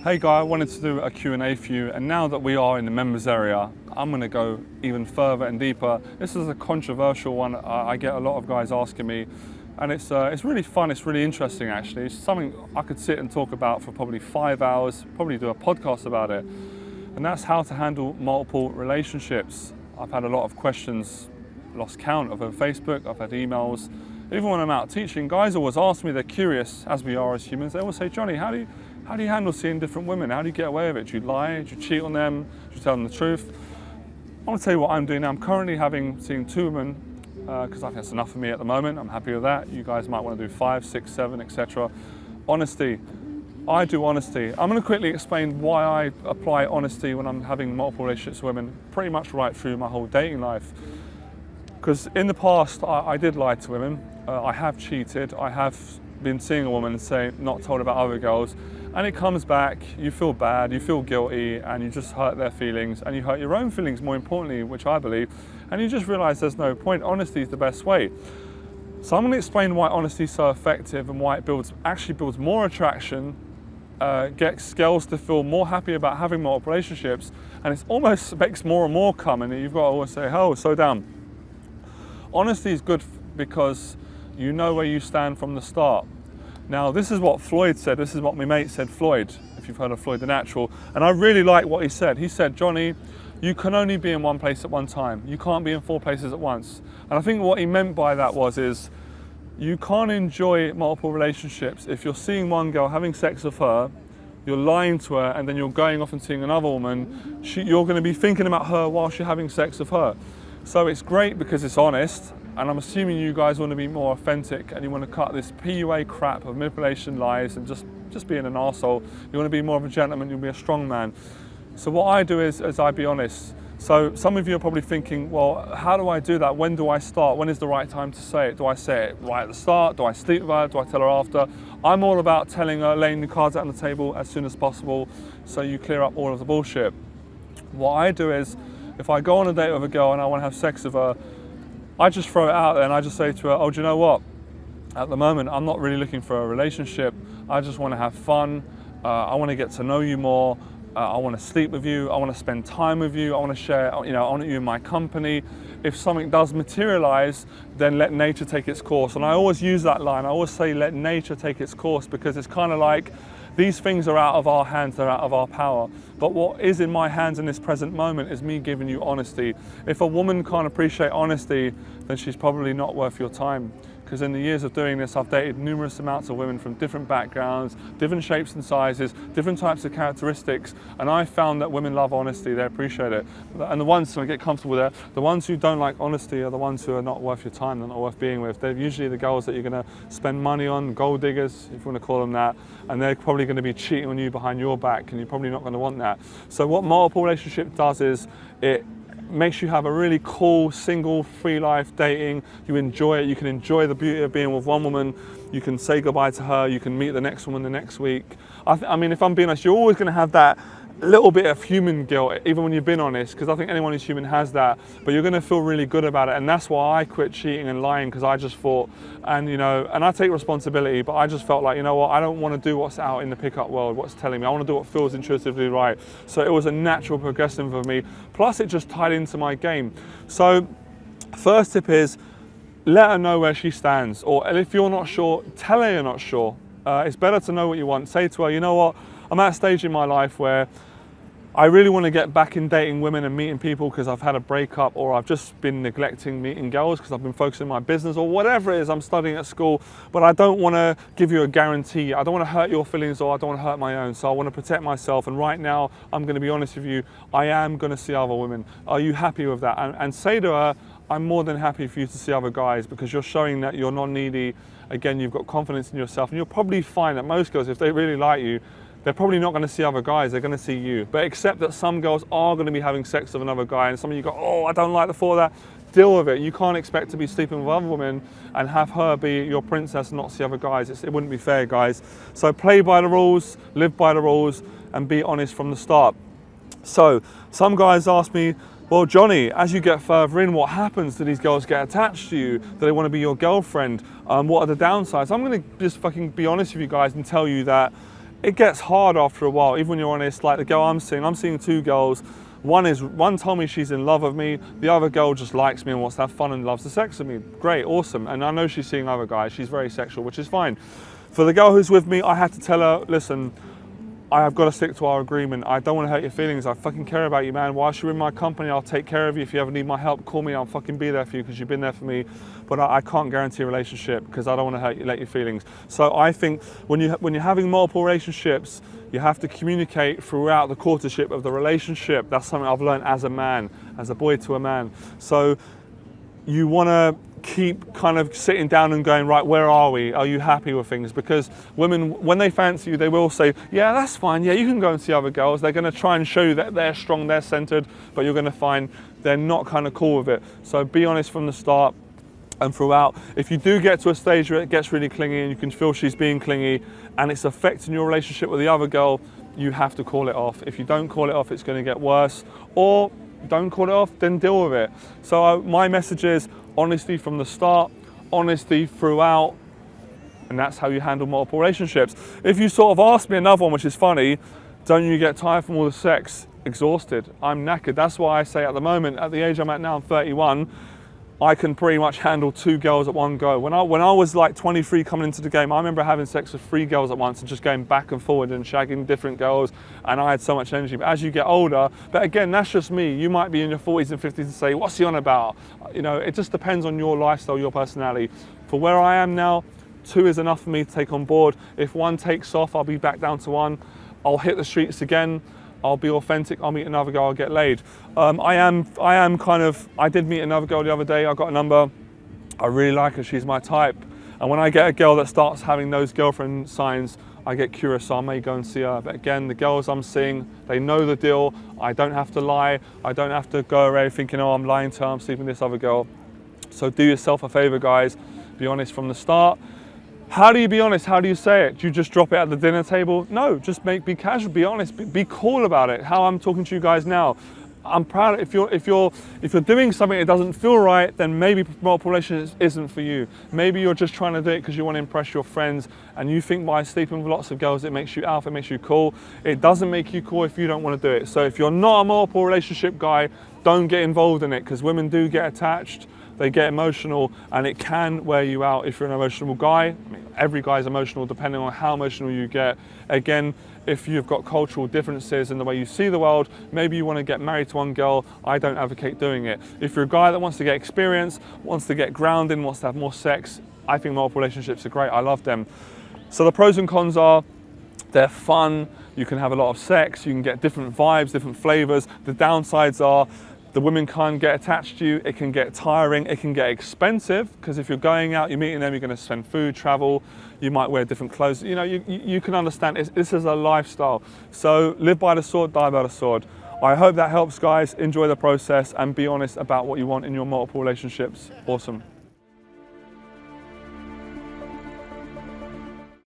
Hey guy, I wanted to do a Q&A for you, and now that we are in the members area, I'm going to go even further and deeper. This is a controversial one. I get a lot of guys asking me, and it's really fun, it's really interesting actually. It's something I could sit and talk about for probably 5 hours, probably do a podcast about it. And that's how to handle multiple relationships. I've had a lot of questions, lost count, over Facebook, I've had emails. Even when I'm out teaching, guys always ask me, they're curious, as we are as humans, they always say, Johnny, how do you handle seeing different women? How do you get away with it? Do you lie? Do you cheat on them? Do you tell them the truth? I want to tell you what I'm doing now. I'm currently seeing 2 women because I think that's enough for me at the moment. I'm happy with that. You guys might want to do 5, 6, 7, etc. Honesty. I do honesty. I'm going to quickly explain why I apply honesty when I'm having multiple relationships with women, pretty much right through my whole dating life. Because in the past, I did lie to women. I have cheated. I have been seeing a woman and say, not told about other girls. And it comes back, you feel bad, you feel guilty, and you just hurt their feelings, and you hurt your own feelings more importantly, which I believe, and you just realize there's no point. Honesty is the best way. So I'm going to explain why honesty is so effective and why it actually builds more attraction, gets girls to feel more happy about having multiple relationships, and it almost makes more and more come, and you've got to always say, oh, slow down. Honesty is good because you know where you stand from the start. Now, this is what Floyd said. This is what my mate said, Floyd, if you've heard of Floyd the Natural. And I really like what he said. He said, Johnny, you can only be in one place at one time. You can't be in 4 places at once. And I think what he meant by that is you can't enjoy multiple relationships if you're seeing one girl, having sex with her, you're lying to her, and then you're going off and seeing another woman. You're going to be thinking about her whilst you're having sex with her. So it's great because it's honest. And I'm assuming you guys want to be more authentic and you want to cut this PUA crap of manipulation, lies, and just being an arsehole. You want to be more of a gentleman, you'll be a strong man. So what I do is I be honest. So some of you are probably thinking, well, how do I do that? When do I start? When is the right time to say it? Do I say it right at the start? Do I sleep with her? Do I tell her after? I'm all about telling her, laying the cards out on the table as soon as possible so you clear up all of the bullshit. What I do is, if I go on a date with a girl and I want to have sex with her, I just throw it out there and I just say to her, oh, do you know what? At the moment, I'm not really looking for a relationship. I just want to have fun. I want to get to know you more. I want to sleep with you. I want to spend time with you. I want to share, I want you in my company. If something does materialize, then let nature take its course. And I always use that line. I always say, let nature take its course, because it's kind of like, these things are out of our hands, they're out of our power. But what is in my hands in this present moment is me giving you honesty. If a woman can't appreciate honesty, then she's probably not worth your time. Because in the years of doing this, I've dated numerous amounts of women from different backgrounds, different shapes and sizes, different types of characteristics, and I found that women love honesty, they appreciate it. And the ones who get comfortable there, the ones who don't like honesty are the ones who are not worth your time, they're not worth being with. They're usually the girls that you're going to spend money on, gold diggers, if you want to call them that, and they're probably going to be cheating on you behind your back, and you're probably not going to want that. So what multiple relationship does is, it makes you have a really cool, single, free life dating. You enjoy it. You can enjoy the beauty of being with one woman. You can say goodbye to her. You can meet the next woman the next week. I mean, if I'm being honest, you're always going to have that little bit of human guilt, even when you've been honest, because I think anyone who's human has that, but you're going to feel really good about it. And that's why I quit cheating and lying, because I just thought, and I take responsibility, but I just felt like, you know what, I don't want to do what's out in the pickup world, what's telling me. I want to do what feels intuitively right. So it was a natural progression for me. Plus it just tied into my game. So first tip is, let her know where she stands, or if you're not sure, tell her you're not sure. It's better to know what you want. Say to her, you know what, I'm at a stage in my life where I really want to get back in dating women and meeting people because I've had a breakup, or I've just been neglecting meeting girls because I've been focusing on my business, or whatever it is, I'm studying at school, but I don't want to give you a guarantee. I don't want to hurt your feelings, or I don't want to hurt my own. So I want to protect myself. And right now, I'm going to be honest with you, I am going to see other women. Are you happy with that? And say to her, I'm more than happy for you to see other guys, because you're showing that you're not needy. Again, you've got confidence in yourself, and you'll probably find that most girls, if they really like you, they're probably not going to see other guys, they're going to see you. But accept that some girls are going to be having sex with another guy, and some of you go, oh, I don't like the thought of that. Deal with it. You can't expect to be sleeping with other women and have her be your princess and not see other guys. It wouldn't be fair, guys. So play by the rules, live by the rules, and be honest from the start. So some guys ask me, well, Johnny, as you get further in, what happens? Do these girls get attached to you? Do they want to be your girlfriend? What are the downsides? I'm going to just fucking be honest with you guys and tell you that it gets hard after a while, even when you're honest. Like the girl I'm seeing 2 girls. One told me she's in love with me, the other girl just likes me and wants to have fun and loves the sex with me. Great, awesome. And I know she's seeing other guys, she's very sexual, which is fine. For the girl who's with me, I had to tell her, listen, I have got to stick to our agreement. I don't want to hurt your feelings. I fucking care about you, man. Whilst you're in my company, I'll take care of you. If you ever need my help, call me. I'll fucking be there for you because you've been there for me. But I can't guarantee a relationship because I don't want to hurt your feelings. So I think when you're having multiple relationships, you have to communicate throughout the courtship of the relationship. That's something I've learned as a man, as a boy to a man. So you want to keep kind of sitting down and going, right, where are we? Are you happy with things? Because women, when they fancy you, they will say, yeah, that's fine. Yeah, you can go and see other girls. They're going to try and show you that they're strong, they're centered, but you're going to find they're not kind of cool with it. So be honest from the start and throughout. If you do get to a stage where it gets really clingy and you can feel she's being clingy and it's affecting your relationship with the other girl, you have to call it off. If you don't call it off, it's going to get worse. Or don't call it off, then deal with it. So my message is honesty from the start, honesty throughout, and that's how you handle multiple relationships. If you sort of ask me another one, which is funny, don't you get tired from all the sex? Exhausted. I'm knackered. That's why I say at the moment, at the age I'm at now, I'm 31, I can pretty much handle 2 girls at one go. When I was like 23 coming into the game, I remember having sex with 3 girls at once and just going back and forward and shagging different girls, and I had so much energy. But as you get older, but again, that's just me. You might be in your 40s and 50s and say, what's he on about? You know, it just depends on your lifestyle, your personality. For where I am now, 2 is enough for me to take on board. If 1 takes off, I'll be back down to 1. I'll hit the streets again. I'll be authentic, I'll meet another girl, I'll get laid. I did meet another girl the other day, I got a number. I really like her, she's my type. And when I get a girl that starts having those girlfriend signs, I get curious, so I may go and see her. But again, the girls I'm seeing, they know the deal. I don't have to lie. I don't have to go away thinking, oh, I'm lying to her, I'm sleeping with this other girl. So do yourself a favor, guys. Be honest from the start. How do you be honest? How do you say it? Do you just drop it at the dinner table? No, just be casual, be honest, be cool about it. How I'm talking to you guys now. I'm proud. If you're doing something that doesn't feel right, then maybe multiple relationships isn't for you. Maybe you're just trying to do it because you want to impress your friends, and you think by sleeping with lots of girls it makes you alpha, it makes you cool. It doesn't make you cool if you don't want to do it. So if you're not a multiple relationship guy, don't get involved in it, because women do get attached. They get emotional, and it can wear you out if you're an emotional guy. I mean, every guy is emotional depending on how emotional you get. Again, if you've got cultural differences in the way you see the world, maybe you want to get married to one girl. I don't advocate doing it. If you're a guy that wants to get experience, wants to get grounded, wants to have more sex, I think multiple relationships are great. I love them. So the pros and cons are, they're fun. You can have a lot of sex. You can get different vibes, different flavors. The downsides are, the women can't get attached to you, it can get tiring, it can get expensive, because if you're going out, you're meeting them, you're going to spend food, travel, you might wear different clothes. You know, you can understand this is a lifestyle. So live by the sword, die by the sword. I hope that helps, guys. Enjoy the process and be honest about what you want in your multiple relationships. Awesome.